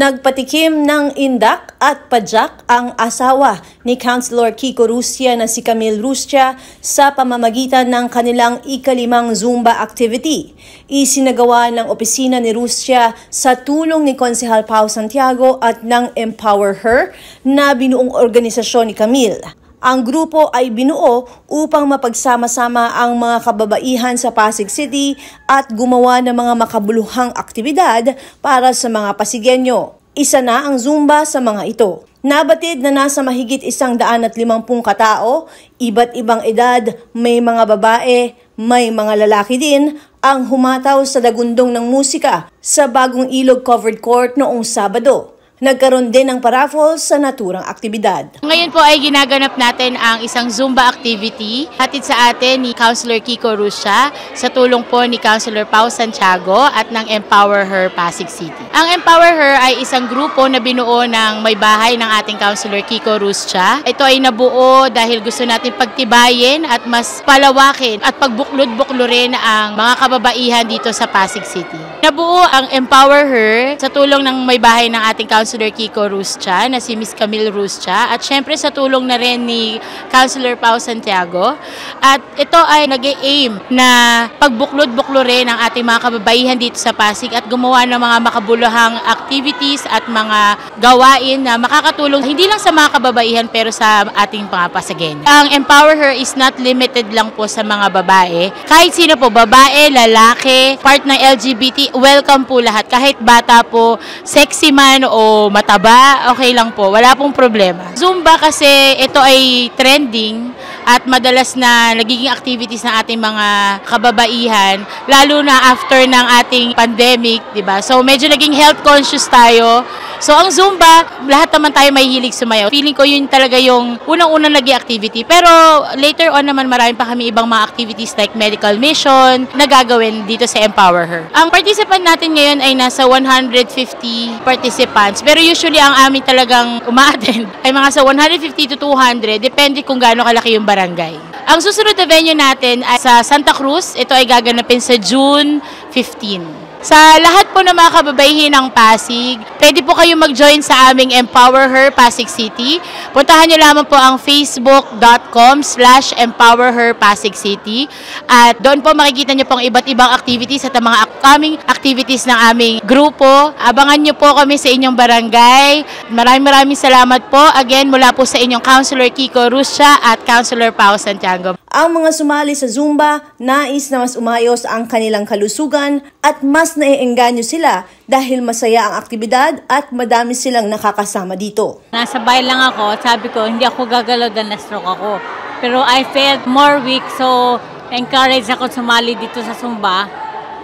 Nagpatikim ng indak at padyak ang asawa ni Councilor Kiko Rustia na si Camille Rustia sa pamamagitan ng kanilang ika-5 Zumba activity. Isinagawa ng opisina ni Rustia sa tulong ni Konsehal Pao Santiago at ng Empower Her na binuong organisasyon ni Camille. Ang grupo ay binuo upang mapagsama-sama ang mga kababaihan sa Pasig City at gumawa ng mga makabuluhang aktibidad para sa mga Pasigenyo. Isa na ang Zumba sa mga ito. Nabatid na nasa mahigit 150 katao, iba't ibang edad, may mga babae, may mga lalaki din, ang humataw sa dagundong ng musika sa Bagong Ilog Covered Court noong Sabado. Nagkaroon din ng paraffol sa naturang aktibidad. Ngayon po ay ginaganap natin ang isang Zumba activity. Hatid sa atin ni Councilor Kiko Rustia sa tulong po ni Councilor Pao Santiago at ng Empower Her Pasig City. Ang Empower Her ay isang grupo na binuo ng may bahay ng ating Councilor Kiko Rustia. Ito ay nabuo dahil gusto natin pagtibayin at mas palawakin at pagbuklod-buklurin ang mga kababaihan dito sa Pasig City. Nabuo ang Empower Her sa tulong ng may bahay ng ating Councilor Kiko Rustia na si Miss Camille Rustia at syempre sa tulong na rin ni Councilor Pao Santiago. At ito ay nag-aim na pagbuklod-buklurin ang ating mga kababaihan dito sa Pasig at gumawa ng mga makabuluhang activities at mga gawain na makakatulong hindi lang sa mga kababaihan pero sa ating mga Pasigenyo. Ang Empower Her is not limited lang po sa mga babae. Kahit sino po, babae, lalaki, part ng LGBT, welcome po lahat. Kahit bata po, sexy man o mataba, okay lang po. Wala pong problema. Zumba kasi ito ay trending at madalas na nagiging activities ng ating mga kababaihan, lalo na after ng ating pandemic, di ba? So medyo naging health conscious tayo. So ang Zumba, lahat naman tayo may hilig sumayaw. Feeling ko yun talaga yung unang-unang naging activity. Pero later on naman marami pa kami ibang mga activities like medical mission na gagawin dito sa Empower Her. Ang participant natin ngayon ay nasa 150 participants. Pero usually ang amin talagang uma-attend ay mga sa 150 to 200, depende kung gaano kalaki yung barangay. Ang susunod na venue natin ay sa Santa Cruz. Ito ay gaganapin sa June 15. Sa lahat po ng mga kababaihan ng Pasig, pwede po kayo mag-join sa aming Empower Her Pasig City. Puntahan nyo lamang po ang facebook.com/Empower Her Pasig City. At doon po makikita nyo pong iba't ibang activities at ang mga upcoming activities ng aming grupo. Abangan nyo po kami sa inyong barangay. Maraming salamat po. Again, mula po sa inyong Councilor Kiko Rustia at Councilor Pao Santiago. Ang mga sumali sa Zumba, nais na mas umayos ang kanilang kalusugan at mas naiengganyo sila dahil masaya ang aktibidad at madami silang nakakasama dito. Nasa bahay lang ako, sabi ko hindi ako gagalaw dahil na-stroke ako. Pero I felt more weak, so encourage ako sumali dito sa Zumba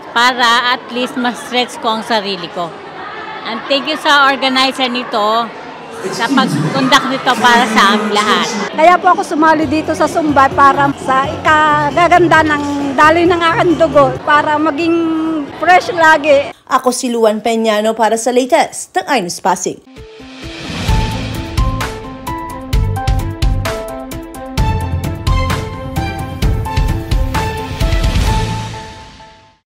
para at least ma-stretch ko ang sarili ko. And thank you sa organizer nito sa pag-conduct nito para sa aming lahat. Kaya po ako sumali dito sa Zumba para sa ikagaganda ng daloy ng aking dugo para maging fresh lagi. Ako si Luan Peñano para sa latest ng iNews Pasig.